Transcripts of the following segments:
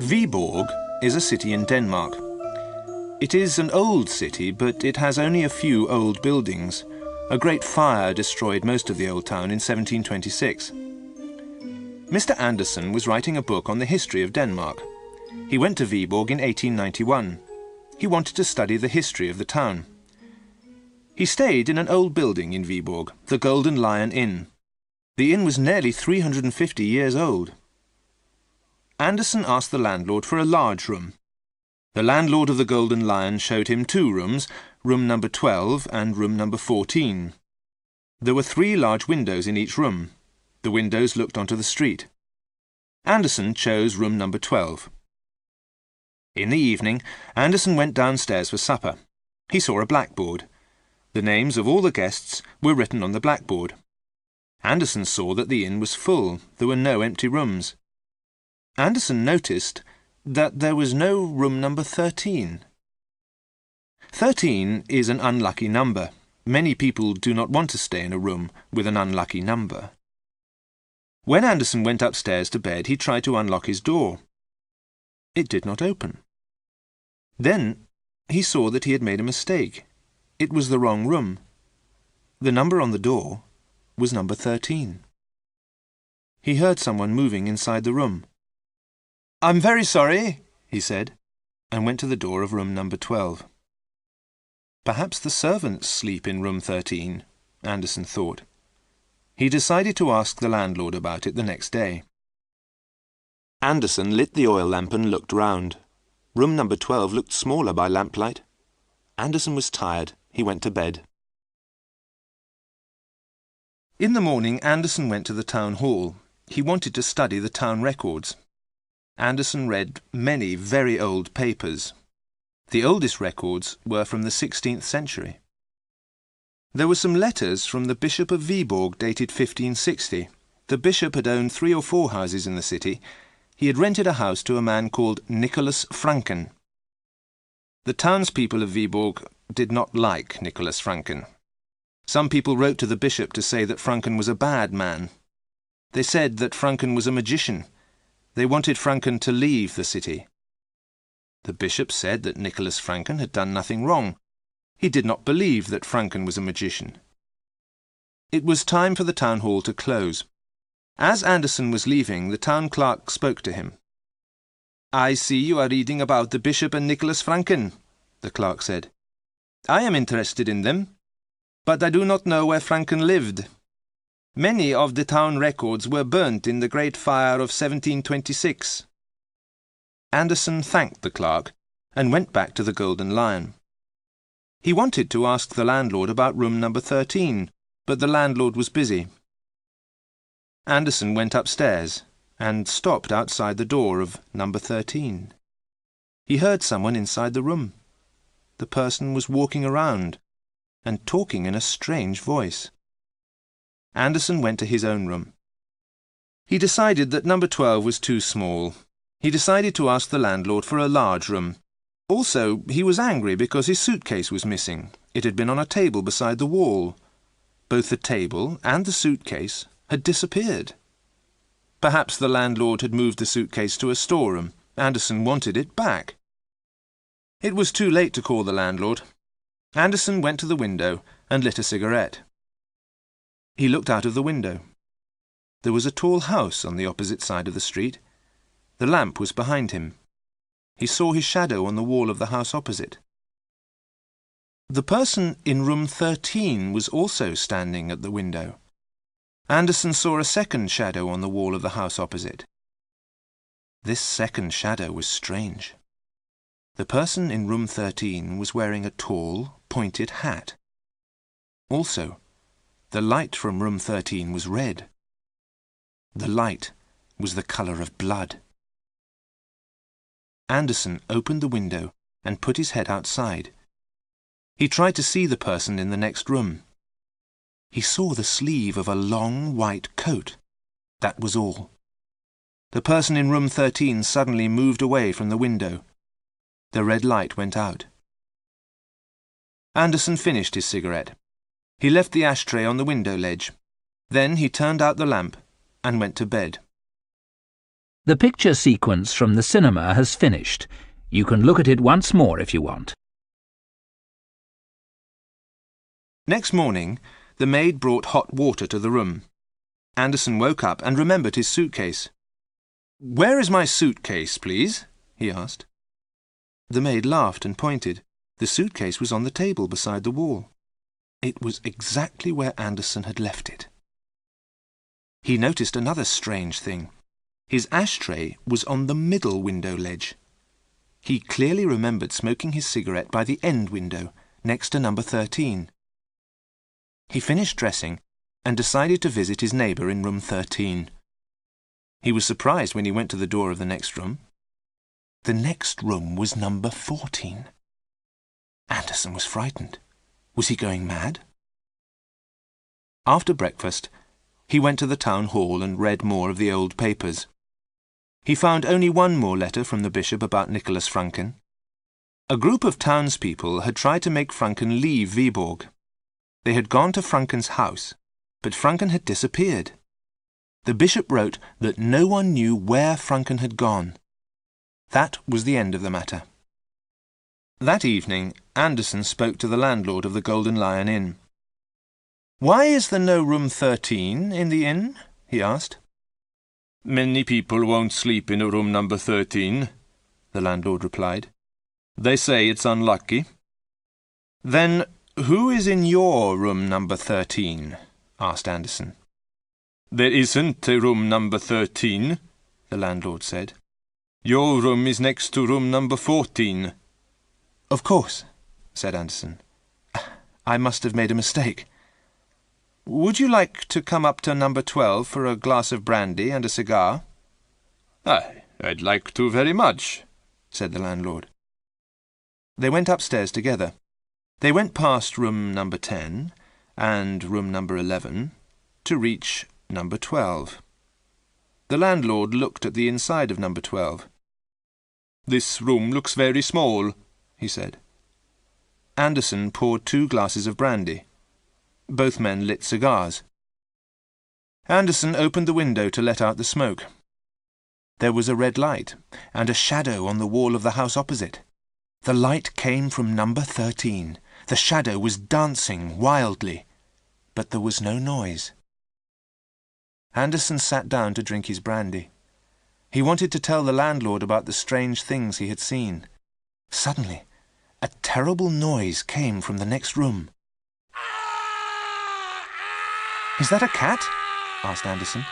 Viborg is a city in Denmark. It is an old city, but it has only a few old buildings. A great fire destroyed most of the old town in 1726. Mr. Andersen was writing a book on the history of Denmark. He went to Viborg in 1891. He wanted to study the history of the town. He stayed in an old building in Viborg, the Golden Lion Inn. The inn was nearly 350 years old. Andersen asked the landlord for a large room. The landlord of the Golden Lion showed him two rooms, room number 12 and room number 14. There were 3 large windows in each room. The windows looked onto the street. Andersen chose room number 12. In the evening, Andersen went downstairs for supper. He saw a blackboard. The names of all the guests were written on the blackboard. Andersen saw that the inn was full. There were no empty rooms. Andersen noticed that there was no room number 13. 13 is an unlucky number. Many people do not want to stay in a room with an unlucky number. When Andersen went upstairs to bed, he tried to unlock his door. It did not open. Then he saw that he had made a mistake. It was the wrong room. The number on the door was number 13. He heard someone moving inside the room. "I'm very sorry," he said, and went to the door of room number 12. Perhaps the servants sleep in room 13, Andersen thought. He decided to ask the landlord about it the next day. Andersen lit the oil lamp and looked round. Room number 12 looked smaller by lamplight. Andersen was tired. He went to bed. In the morning, Andersen went to the town hall. He wanted to study the town records. Andersen read many very old papers. The oldest records were from the 16th century. There were some letters from the Bishop of Viborg dated 1560. The bishop had owned 3 or 4 houses in the city. He had rented a house to a man called Nicholas Franken. The townspeople of Viborg did not like Nicholas Franken. Some people wrote to the bishop to say that Franken was a bad man. They said that Franken was a magician. They wanted Franken to leave the city. The bishop said that Nicholas Franken had done nothing wrong. He did not believe that Franken was a magician. It was time for the town hall to close. As Andersen was leaving, the town clerk spoke to him. "I see you are reading about the bishop and Nicholas Franken," the clerk said. "I am interested in them, but I do not know where Franken lived. Many of the town records were burnt in the Great Fire of 1726. Andersen thanked the clerk and went back to the Golden Lion. He wanted to ask the landlord about room number 13, but the landlord was busy. Andersen went upstairs and stopped outside the door of number 13. He heard someone inside the room. The person was walking around and talking in a strange voice. Andersen went to his own room. He decided that number 12 was too small. He decided to ask the landlord for a large room. Also, he was angry because his suitcase was missing. It had been on a table beside the wall. Both the table and the suitcase had disappeared. Perhaps the landlord had moved the suitcase to a storeroom. Andersen wanted it back. It was too late to call the landlord. Andersen went to the window and lit a cigarette. He looked out of the window. There was a tall house on the opposite side of the street. The lamp was behind him. He saw his shadow on the wall of the house opposite. The person in room 13 was also standing at the window. Andersen saw a second shadow on the wall of the house opposite. This second shadow was strange. The person in room 13 was wearing a tall, pointed hat. Also, the light from room 13 was red. The light was the colour of blood. Andersen opened the window and put his head outside. He tried to see the person in the next room. He saw the sleeve of a long white coat. That was all. The person in room 13 suddenly moved away from the window. The red light went out. Andersen finished his cigarette. He left the ashtray on the window ledge. Then he turned out the lamp and went to bed. The picture sequence from the cinema has finished. You can look at it once more if you want. Next morning, the maid brought hot water to the room. Anderson woke up and remembered his suitcase. "Where is my suitcase, please?" he asked. The maid laughed and pointed. The suitcase was on the table beside the wall. It was exactly where Anderson had left it. He noticed another strange thing. His ashtray was on the middle window ledge. He clearly remembered smoking his cigarette by the end window, next to number 13. He finished dressing and decided to visit his neighbour in room 13. He was surprised when he went to the door of the next room. The next room was number 14. Anderson was frightened. Was he going mad? After breakfast, he went to the town hall and read more of the old papers. He found only one more letter from the bishop about Nicholas Franken. A group of townspeople had tried to make Franken leave Viborg. They had gone to Franken's house, but Franken had disappeared. The bishop wrote that no one knew where Franken had gone. That was the end of the matter. That evening, Anderson spoke to the landlord of the Golden Lion Inn. "Why is there no room 13 in the inn?" he asked. "Many people won't sleep in a room number 13, the landlord replied. "They say it's unlucky." "Then who is in your room number 13? asked Anderson. "There isn't a room number 13, the landlord said. "Your room is next to room number 14. "Of course," said Anderson. "I must have made a mistake. Would you like to come up to number 12 for a glass of brandy and a cigar?" "I'd like to very much," said the landlord. They went upstairs together. They went past room number 10 and room number 11 to reach number 12. The landlord looked at the inside of number 12. "This room looks very small," he said. Anderson poured 2 glasses of brandy. Both men lit cigars. Anderson opened the window to let out the smoke. There was a red light and a shadow on the wall of the house opposite. The light came from number 13. The shadow was dancing wildly, but there was no noise. Anderson sat down to drink his brandy. He wanted to tell the landlord about the strange things he had seen. Suddenly, a terrible noise came from the next room. "Is that a cat?" asked Anderson.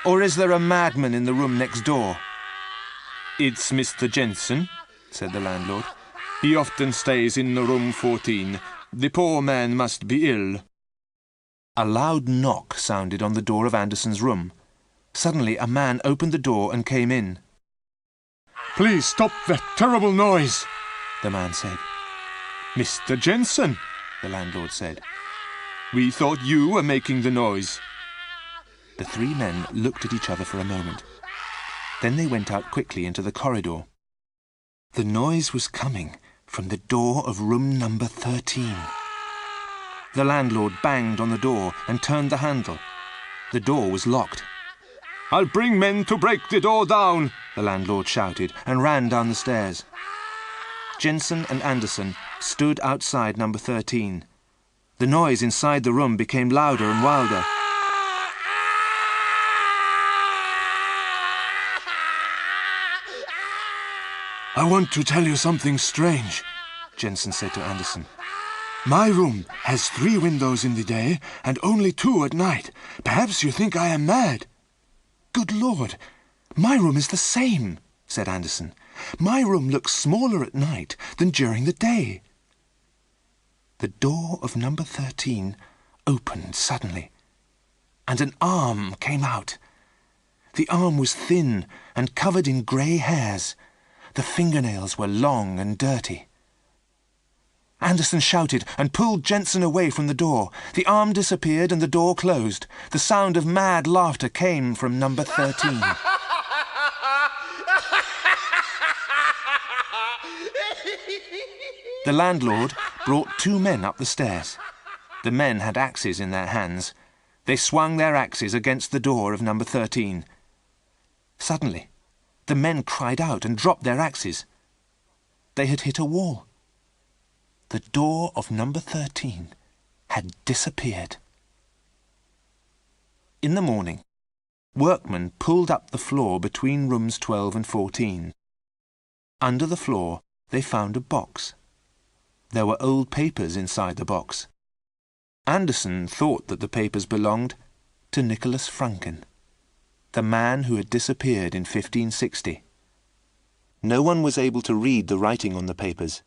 "Or is there a madman in the room next door?" "It's Mr. Jensen," said the landlord. "He often stays in room 14. The poor man must be ill." A loud knock sounded on the door of Anderson's room. Suddenly a man opened the door and came in. "Please stop that terrible noise," the man said. "Mr. Jensen," the landlord said. "We thought you were making the noise." The 3 men looked at each other for a moment. Then they went out quickly into the corridor. The noise was coming from the door of room number 13. The landlord banged on the door and turned the handle. The door was locked. "I'll bring men to break the door down," the landlord shouted and ran down the stairs. Jensen and Anderson stood outside number 13. The noise inside the room became louder and wilder. "I want to tell you something strange," Jensen said to Anderson. "My room has 3 windows in the day and only 2 at night. Perhaps you think I am mad." "Good Lord, my room is the same," said Anderson. "My room looks smaller at night than during the day." The door of number 13 opened suddenly, and an arm came out. The arm was thin and covered in grey hairs. The fingernails were long and dirty. Anderson shouted and pulled Jensen away from the door. The arm disappeared and the door closed. The sound of mad laughter came from number 13. The landlord brought 2 men up the stairs. The men had axes in their hands. They swung their axes against the door of number 13. Suddenly, the men cried out and dropped their axes. They had hit a wall. The door of number 13 had disappeared. In the morning, workmen pulled up the floor between rooms 12 and 14. Under the floor, they found a box. There were old papers inside the box. Andersen thought that the papers belonged to Nicholas Franken, the man who had disappeared in 1560. No one was able to read the writing on the papers.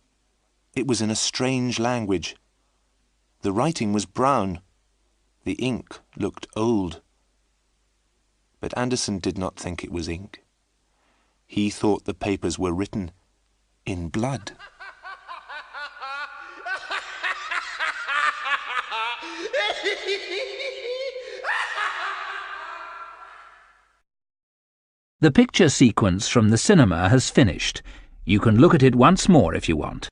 It was in a strange language. The writing was brown. The ink looked old. But Andersen did not think it was ink. He thought the papers were written in blood. The picture sequence from the cinema has finished. You can look at it once more if you want.